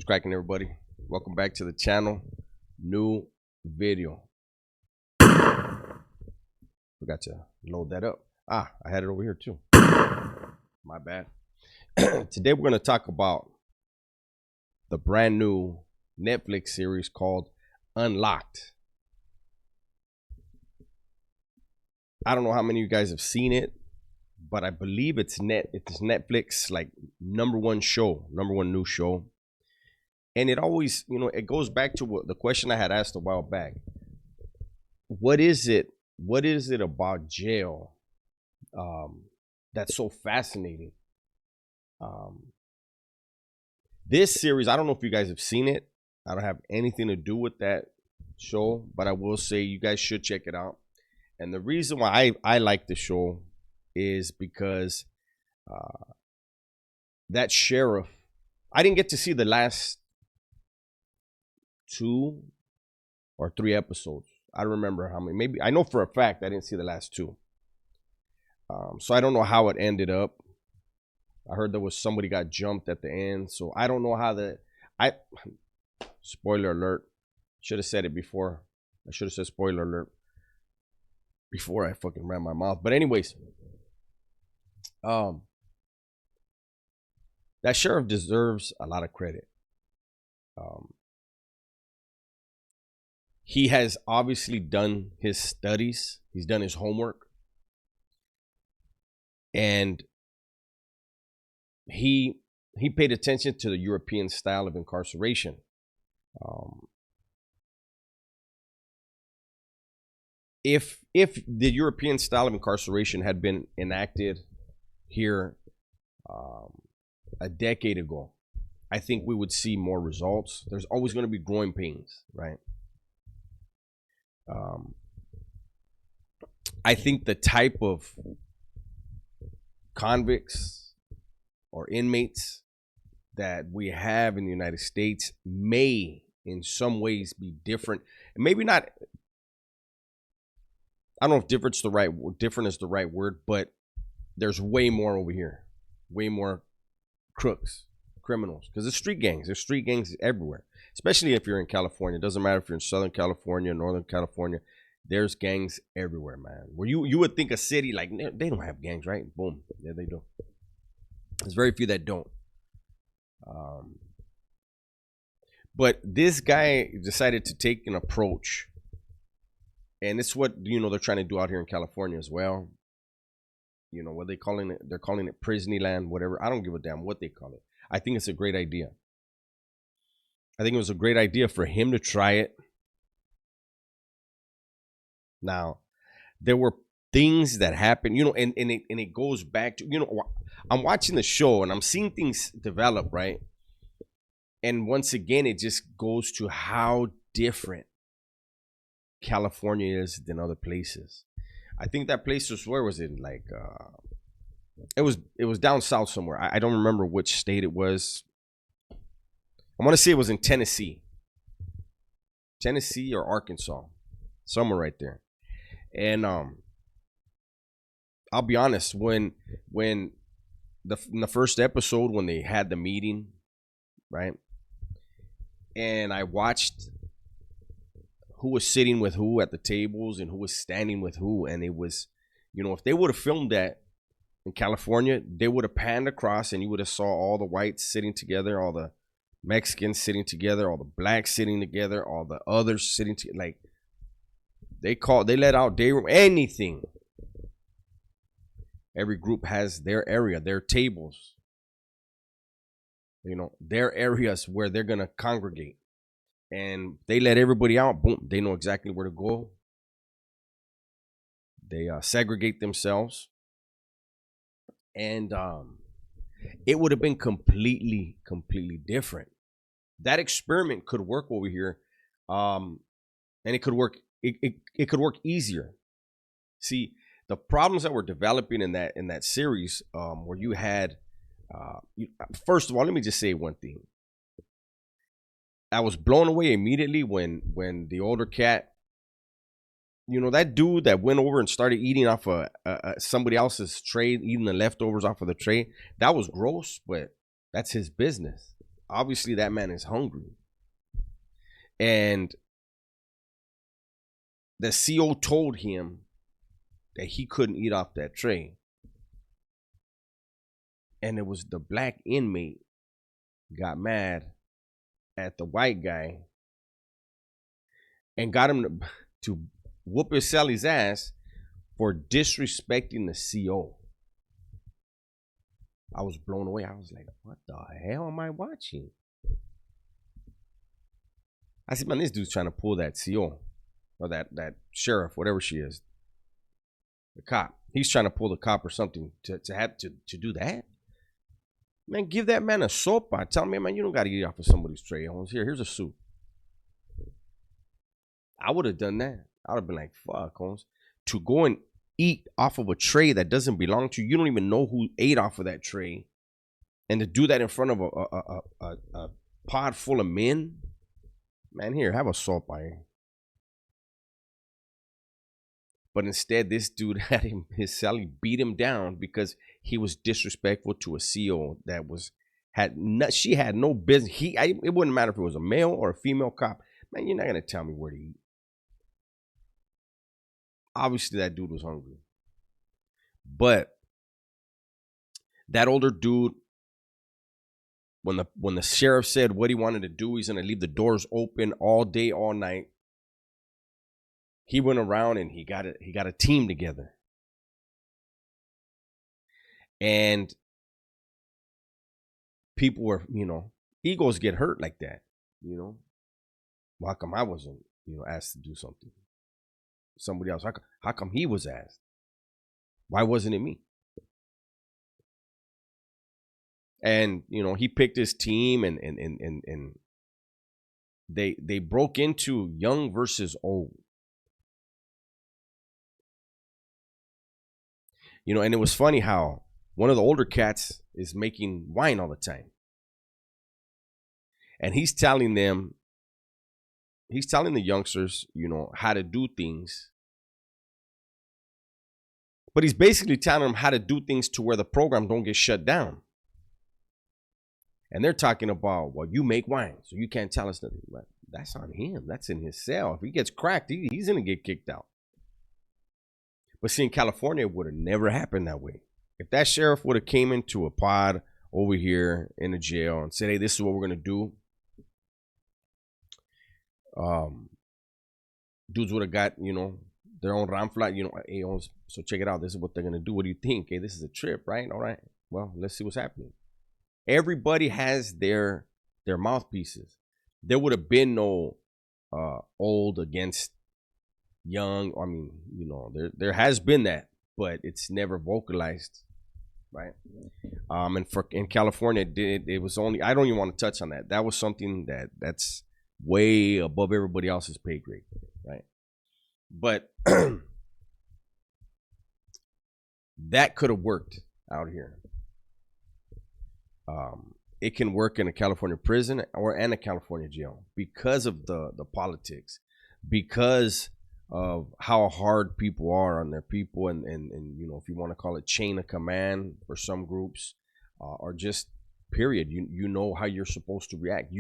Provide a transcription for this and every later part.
cracking, everybody? Welcome back to the channel. New video. Forgot to load that up. I had it over here too. My bad. Today we're going to talk about the brand new Netflix series called Unlocked. I don't know how many of you guys have seen it, but I believe it's Netflix like number one new show. And it always, it goes back to the question I had asked a while back. What is it about jail that's so fascinating? This series, I don't know if you guys have seen it. I don't have anything to do with that show, but I will say you guys should check it out. And the reason why I like the show is because that sheriff, I didn't get to see the last 2 or 3 episodes. I don't remember how many. Maybe I know for a fact I didn't see the last 2. So I don't know how it ended up. I heard there was somebody got jumped at the end. So I don't know how spoiler alert. Should have said it before. I should have said spoiler alert before I fucking ran my mouth. But anyways, that sheriff deserves a lot of credit. He has obviously done his studies. He's done his homework. And he paid attention to the European style of incarceration. If the European style of incarceration had been enacted here a decade ago, I think we would see more results. There's always going to be growing pains, right? I think the type of convicts or inmates that we have in the United States may in some ways be different. And maybe not, I don't know if different is the right word, but there's way more over here. Way more crooks, criminals. Because there's street gangs everywhere. Especially if you're in California. It doesn't matter if you're in Southern California, Northern California. There's gangs everywhere, man. Where you would think a city like, they don't have gangs, right? Boom. Yeah, they do. There's very few that don't. But this guy decided to take an approach. And it's what, they're trying to do out here in California as well. What they calling it? They're calling it Prisonyland, whatever. I don't give a damn what they call it. I think it's a great idea. I think it was a great idea for him to try it. Now, there were things that happened, and it goes back to, I'm watching the show and I'm seeing things develop, right? And once again, it just goes to how different California is than other places. I think that place was, where was it? Like, it was down south somewhere. I don't remember which state it was. I want to say it was in Tennessee or Arkansas, somewhere right there. And I'll be honest, when in the first episode, when they had the meeting, right? And I watched who was sitting with who at the tables and who was standing with who, and it was, if they would have filmed that in California, they would have panned across and you would have saw all the whites sitting together, all the Mexicans sitting together, all the blacks sitting together, all the others sitting together. Like, they let out day room, anything. Every group has their area, their tables, their areas where they're gonna congregate, and they let everybody out. Boom, they know exactly where to go. They segregate themselves, and it would have been completely different. That experiment could work over here, and it could work. It could work easier. See, the problems that were developing in that series, where you had, first of all, let me just say one thing. I was blown away immediately when the older cat, that dude that went over and started eating off of somebody else's tray, eating the leftovers off of the tray. That was gross, but that's his business. obviously that man is hungry. And the CO told him that he couldn't eat off that tray. And it was the black inmate got mad at the white guy and got him to whoop his Sally's ass for disrespecting the CO. I was blown away. I was like, what the hell am I watching? I said, man, this dude's trying to pull that CO or that sheriff, whatever she is, the cop. He's trying to pull the cop or something to have to do that. Man, give that man a sopa. Tell me, man, you don't got to eat off of somebody's tray. Here's a soup. I would have done that. I would have been like, fuck, Holmes. To go and eat off of a tray that doesn't belong to you. You don't even know who ate off of that tray. And to do that in front of a pod full of men. Man, here, have a sopa here. But instead, this dude had his Sally beat him down because he was disrespectful to a CO that she had no business. It wouldn't matter if it was a male or a female cop. Man, you're not gonna tell me where to eat. Obviously, that dude was hungry. But that older dude, when the sheriff said what he wanted to do, he's gonna leave the doors open all day, all night. He went around and he got a team together. And people were, egos get hurt like that, Well, how come I wasn't, asked to do something? Somebody else. How come he was asked? Why wasn't it me? And, he picked his team and they broke into young versus old. And it was funny how one of the older cats is making wine all the time. And he's telling the youngsters, how to do things. But he's basically telling them how to do things to where the program don't get shut down. And they're talking about, well, you make wine, so you can't tell us nothing. But that's on him. That's in his cell. If he gets cracked, he's going to get kicked out. But see, in California, it would have never happened that way. If that sheriff would have came into a pod over here in a jail and said, hey, this is what we're going to do. Dudes would have got, their own ram flat, hey, so check it out. This is what they're going to do. What do you think? Hey, this is a trip, right? All right. Well, let's see what's happening. Everybody has their mouthpieces. There would have been no old against young. I mean, there has been that, but it's never vocalized, right? And in California, it was only, I don't even want to touch on that. That was something that's way above everybody else's pay grade, right? But that could have worked out here. It can work in a California prison and a California jail because of the politics, because of how hard people are on their people, and if you want to call it chain of command for some groups, or just period, you know how you're supposed to react.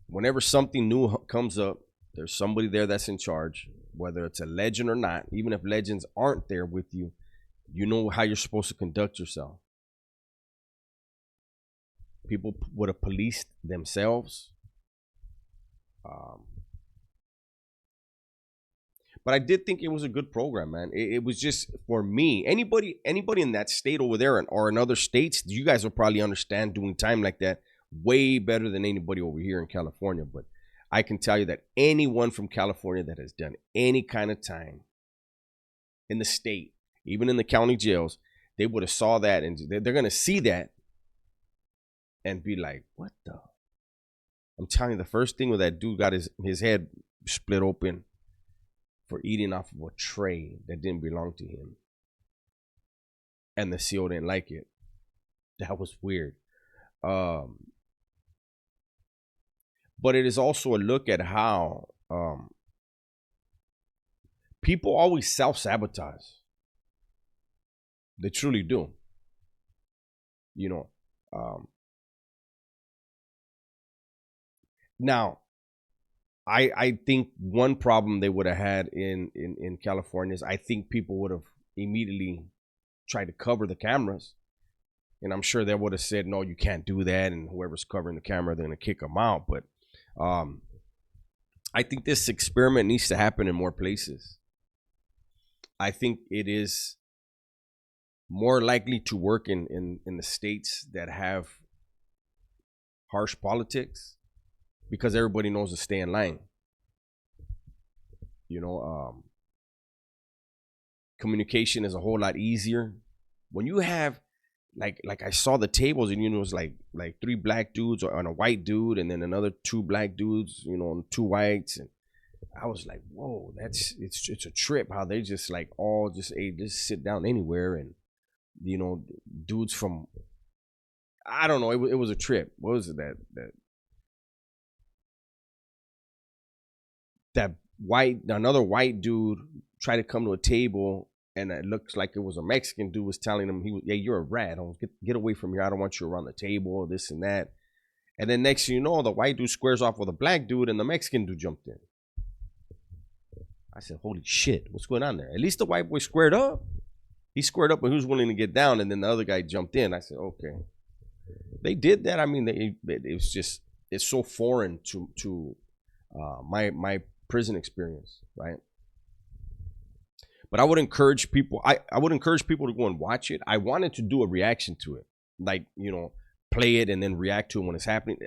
Whenever something new comes up, there's somebody there that's in charge, whether it's a legend or not. Even if legends aren't there with you, you know how you're supposed to conduct yourself. People would have policed themselves. But I did think it was a good program, man. It was just, for me, anybody in that state over there or in other states, you guys will probably understand doing time like that way better than anybody over here in California. But I can tell you that anyone from California that has done any kind of time in the state, even in the county jails, they would have saw that, and they're going to see that and be like, what the? I'm telling you, the first thing when that dude got his head split open for eating off of a tray that didn't belong to him, and the CO didn't like it. That was weird. But it is also a look at how people always self-sabotage. They truly do. Now, I think one problem they would have had in California is I think people would have immediately tried to cover the cameras, and I'm sure they would have said, no, you can't do that, and whoever's covering the camera, they're gonna kick them out. But um, I think this experiment needs to happen in more places. I think it is more likely to work in the states that have harsh politics because everybody knows to stay in line. You know, communication is a whole lot easier when you have like I saw the tables, and it was like three black dudes on a white dude, and then another two black dudes, and two whites, and I was like, whoa, it's a trip how they just like all just just sit down anywhere, and dudes from, I don't know, it was a trip. What was it that another white dude tried to come to a table, and it looks like it was a Mexican dude was telling him, yeah, you're a rat. Get away from here. I don't want you around the table, this and that. And then next thing you know, the white dude squares off with a black dude, and the Mexican dude jumped in. I said, holy shit, what's going on there? At least the white boy squared up. He squared up and he was willing to get down, and then the other guy jumped in. I said, okay. They did that. I mean, it was just, it's so foreign to my prison experience, right? But I would encourage people. I would encourage people to go and watch it. I wanted to do a reaction to it, like play it and then react to it when it's happening.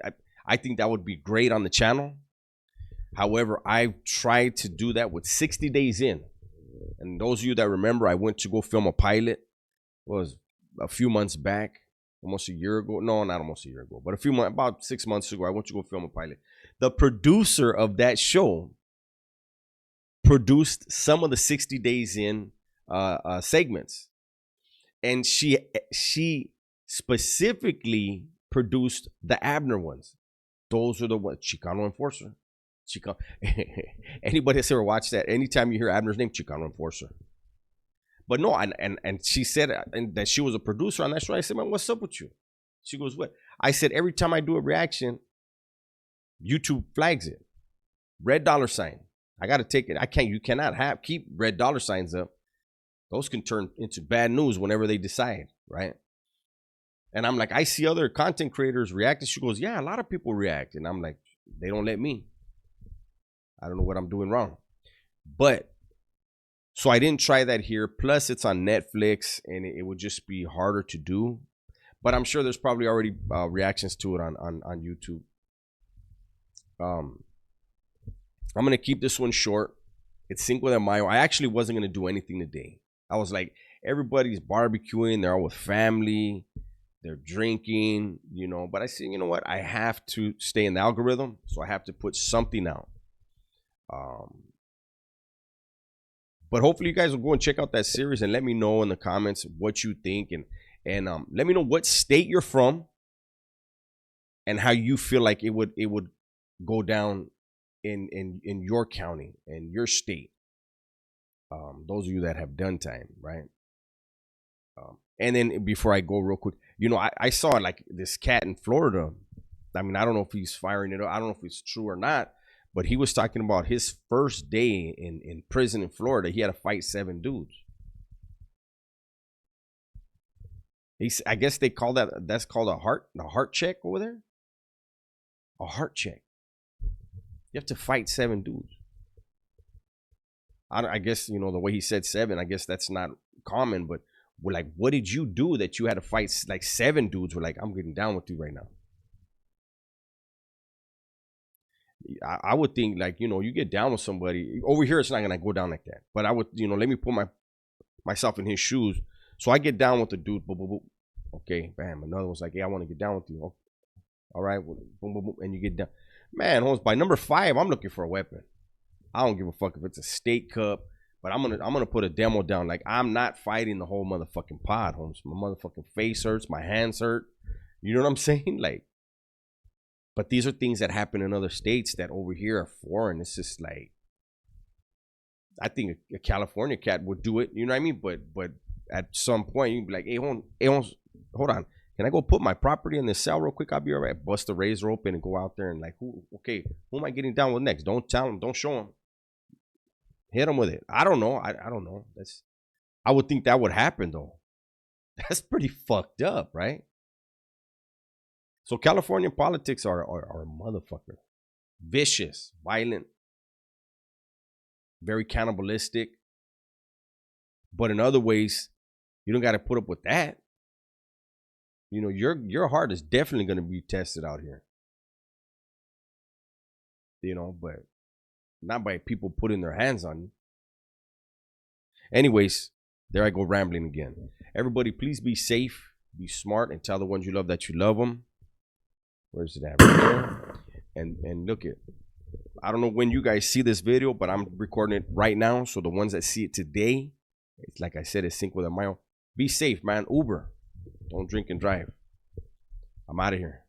I think that would be great on the channel. However, I tried to do that with 60 days in, and those of you that remember, I went to go film a pilot. It was a few months back, almost a year ago. No, not almost a year ago, but about 6 months ago, I went to go film a pilot. The producer of that show produced some of the 60 days in segments, and she specifically produced the Abner ones. Those are the ones. Chicano Enforcer. Anybody that's ever watched that, anytime you hear Abner's name, Chicano Enforcer. But no, and she said that she was a producer on that show. I said, man, what's up with you? She goes, what? I said, every time I do a reaction, YouTube flags it. Red dollar sign. I got to take it. You cannot keep red dollar signs up. Those can turn into bad news whenever they decide, right? And I'm like, I see other content creators react. And she goes, yeah, a lot of people react. And I'm like, they don't let me. I don't know what I'm doing wrong. But, so I didn't try that here. Plus, it's on Netflix, and it would just be harder to do. But I'm sure there's probably already reactions to it on YouTube. I'm going to keep this one short. It's Cinco de Mayo. I actually wasn't going to do anything today. I was like, everybody's barbecuing. They're all with family. They're drinking, But I said, you know what? I have to stay in the algorithm, so I have to put something out. But hopefully you guys will go and check out that series and let me know in the comments what you think, and let me know what state you're from and how you feel like it would go down in your county and your state. Those of you that have done time, right? And then before I go real quick, I saw like this cat in Florida. I mean, I don't know if he's firing it up. I don't know if it's true or not, but he was talking about his first day in prison in Florida. He had to fight 7 dudes. I guess they call that's called a heart check over there. A heart check. You have to fight 7 dudes. I guess, the way he said 7, I guess that's not common, but we're like, what did you do that you had to fight like 7 dudes? We're like, I'm getting down with you right now. I would think like, you get down with somebody over here, it's not going to go down like that. But I would, let me put myself in his shoes. So I get down with the dude. Boom, boom, boom. Okay, bam. Another one's like, hey, I want to get down with you. Okay. All right. Boom, boom, boom. And you get down. Man, Holmes, by number 5, I'm looking for a weapon. I don't give a fuck if it's a state cup, but I'm gonna put a demo down. Like, I'm not fighting the whole motherfucking pod, Holmes. My motherfucking face hurts, my hands hurt. You know what I'm saying? Like, but these are things that happen in other states that over here are foreign. It's just like, I think a California cat would do it. You know what I mean? But at some point you'd be like, hey, hold on. Can Can I go put my property in the cell real quick? I'll be all right. Bust the razor open and go out there and like, who am I getting down with next? Don't tell them. Don't show them. Hit them with it. I don't know. I don't know. I would think that would happen though. That's pretty fucked up, right? So California politics are a motherfucker. Vicious, violent, very cannibalistic. But in other ways, you don't got to put up with that. You know, your heart is definitely going to be tested out here. You know, but not by people putting their hands on you. Anyways, there I go rambling again. Everybody, please be safe, be smart, and tell the ones you love that you love them. Where's it at? Right there. And look it. I don't know when you guys see this video, but I'm recording it right now. So the ones that see it today, it's like I said, it's Cinco de Mayo. Be safe, man. Uber. Don't drink and drive. I'm out of here.